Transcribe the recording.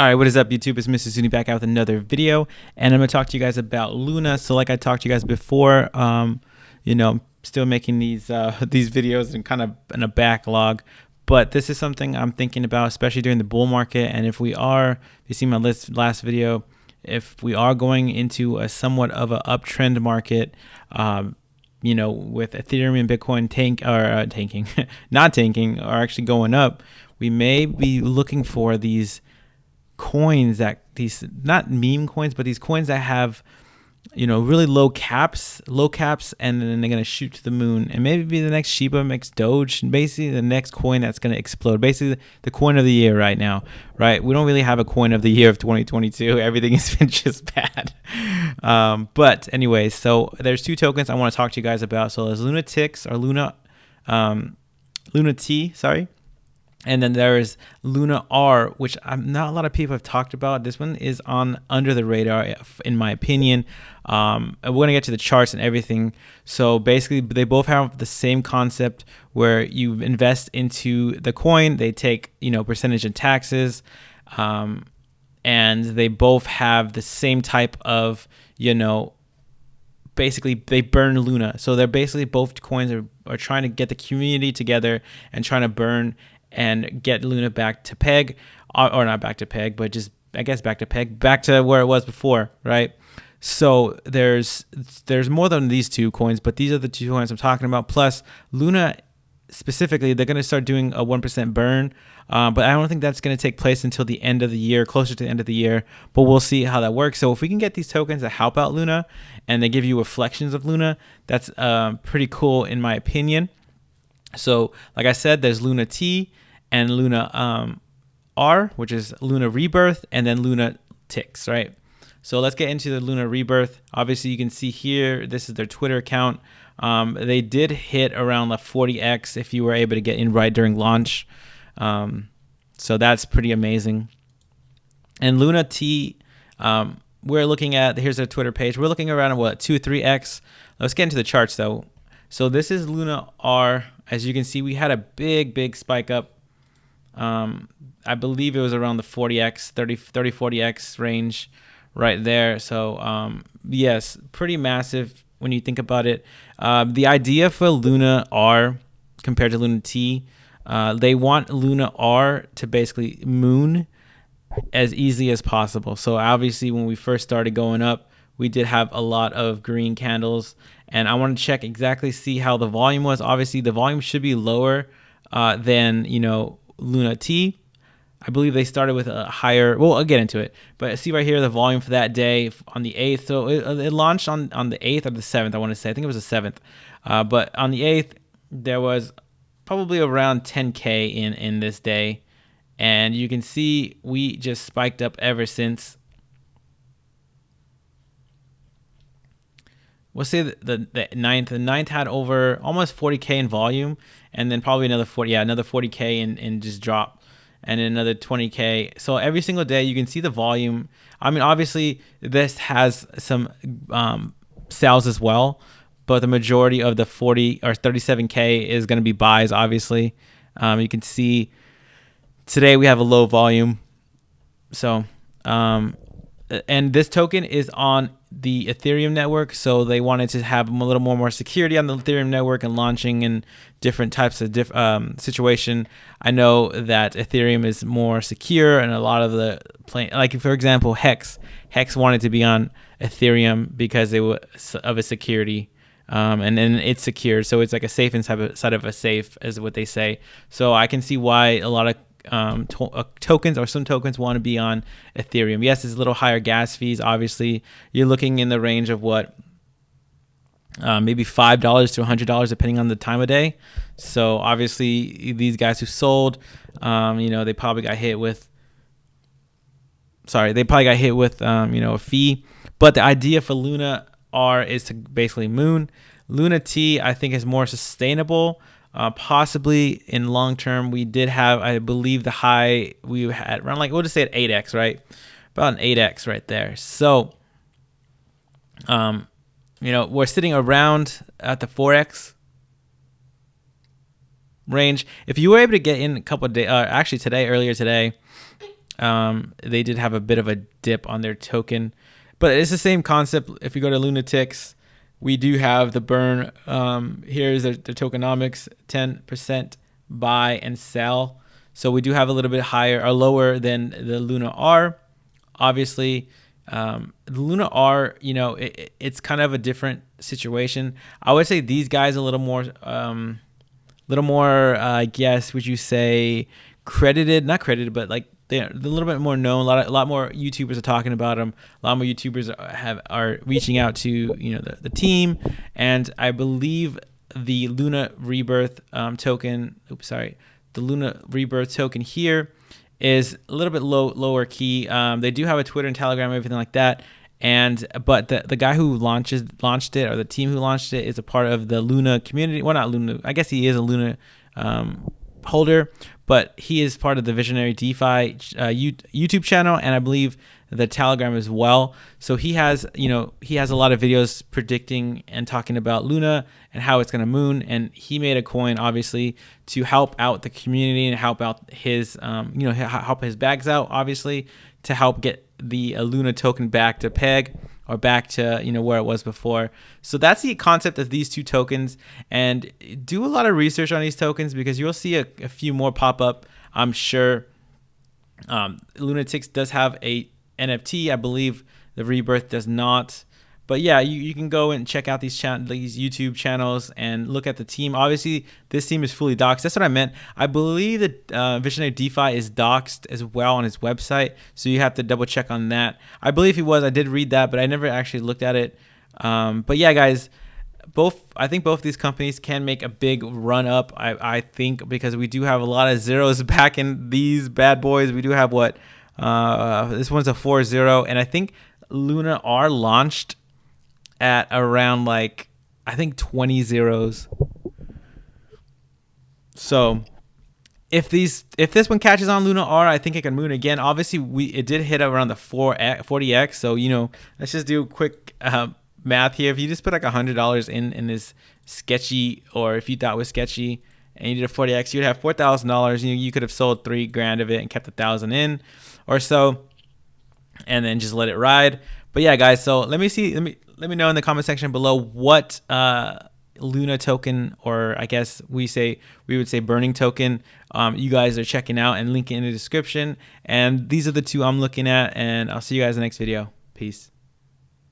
All right, what is up, YouTube? It's Mr. Zuni back out with another video, and I'm gonna talk to you guys about Luna. So, like I talked to you guys before, I'm still making these videos and kind of in a backlog, but this is something I'm thinking about, especially during the bull market. And if you see my last video, if we are going into a somewhat of an uptrend market, with Ethereum and Bitcoin tanking, not tanking, or actually going up, we may be looking for these coins, these not meme coins, but these coins that have really low caps, and then they're gonna shoot to the moon, and maybe the next Shiba, next Doge, basically the next coin that's gonna explode, basically the coin of the year right now, right? We don't really have a coin of the year of 2022. Everything has been just bad. But anyways, so there's two tokens I want to talk to you guys about. So there's LunaTix or Luna T, sorry. And then there is Luna R, which not a lot of people have talked about. This one is under the radar, in my opinion. We're going to get to the charts and everything. So basically, they both have the same concept where you invest into the coin. They take, percentage in taxes. And they both have the same type of, basically they burn Luna. So they're basically, both coins are trying to get the community together and trying to burn and get Luna back to peg, or not back to peg, but just, I guess, back to peg, back to where it was before, right? So there's more than these two coins, but these are the two coins I'm talking about. Plus Luna specifically, they're going to start doing a 1% burn, but I don't think that's going to take place until the end of the year, closer to the end of the year, but we'll see how that works. So if we can get these tokens that help out Luna and they give you reflections of Luna, that's pretty cool in my opinion. So like I said, there's Luna T and Luna R, which is Luna Rebirth, and then Luna Tix, right? So let's get into the Luna Rebirth. Obviously, you can see here, this is their Twitter account. They did hit around the 40x if you were able to get in right during launch. So that's pretty amazing. And Luna T, we're looking at, here's their Twitter page. We're looking around at what, 2-3x. Let's get into the charts though. So this is Luna R. As you can see, we had a big spike up. I believe it was around the 40x, 40x range right there. So yes, pretty massive when you think about it. The idea for Luna R compared to Luna T, they want Luna R to basically moon as easily as possible. So obviously when we first started going up, we did have a lot of green candles, and I want to check exactly, see how the volume was. Obviously the volume should be lower than Luna T. I believe they started with a higher, well, I'll get into it, but see right here the volume for that day on the 8th. So it launched on the 8th or the 7th, I want to say. I think it was the 7th, but on the 8th there was probably around 10k in this day, and you can see we just spiked up ever since. We'll say the 9th. The 9th had over almost 40k in volume, and then probably another 40k in just drop, and then another 20k. So every single day you can see the volume. I mean, obviously this has some sales as well, but the majority of the 40 or 37k is going to be buys. Obviously, you can see today we have a low volume. So, and this token is on the Ethereum network, so they wanted to have a little more security on the Ethereum network and launching in different types of situation. I know that Ethereum is more secure, and a lot of the like, for example, Hex wanted to be on Ethereum because they were of a security, and then it's secure, so it's like a safe inside of a safe, is what they say. So I can see why a lot of tokens, or some tokens, want to be on Ethereum. Yes, it's a little higher gas fees. Obviously, you're looking in the range of what, maybe $5 to $100 depending on the time of day. So obviously these guys who sold, they probably got hit with a fee. But the idea for Luna R is to basically moon. Luna T, I think, is more sustainable. Possibly in long term. We did have, I believe, the high we had around, like, we'll just say at 8x, right? About an 8x right there. So, we're sitting around at the 4x range. If you were able to get in a couple of days, actually earlier today, They did have a bit of a dip on their token, but it's the same concept. If you go to Lunatics, we do have the burn. Here's the tokenomics, 10% buy and sell. So we do have a little bit higher or lower than the Luna R. Obviously, the Luna R, you know, it's kind of a different situation. I would say these guys a little more, I guess, would you say credited? Not credited, but like they're a little bit more known. A lot more YouTubers are talking about them. A lot more YouTubers are reaching out to, you know, the team. And I believe the Luna Rebirth token. The Luna Rebirth token here is a little bit lower key. They do have a Twitter and Telegram, everything like that. But the guy who launched it, or the team who launched it, is a part of the Luna community. Well, not Luna. I guess he is a Luna holder, but he is part of the Visionary DeFi YouTube channel, and I believe the Telegram as well. So he has a lot of videos predicting and talking about Luna and how it's going to moon. And he made a coin, obviously, to help out the community and help out his, help his bags out, obviously, to help get the Luna token back to peg, or back to, you know, where it was before. So that's the concept of these two tokens. And do a lot of research on these tokens, because you'll see a few more pop up, I'm sure. Lunatics does have a NFT. I believe the Rebirth does not. But yeah, you can go and check out these YouTube channels and look at the team. Obviously, this team is fully doxed. That's what I meant. I believe that Visionary DeFi is doxed as well on his website, so you have to double check on that. I believe he was. I did read that, but I never actually looked at it. But yeah, guys, I think both these companies can make a big run up. I think, because we do have a lot of zeros back in these bad boys. We do have what? This one's a 4-0, and I think Luna R launched at around, like, I think 20 zeros. So if this one catches on Luna R, I think it can moon again. Obviously, it did hit around the 40x. So, you know, let's just do a quick math here. If you just put like $100 in this sketchy, or if you thought it was sketchy, and you did a 40x, you'd have $4,000. You could have sold $3,000 of it and kept 1,000 in or so, and then just let it ride. But yeah, guys, so let me know in the comment section below what Luna token, or I guess we would say burning token, you guys are checking out, and link it in the description. And these are the two I'm looking at, and I'll see you guys in the next video. Peace.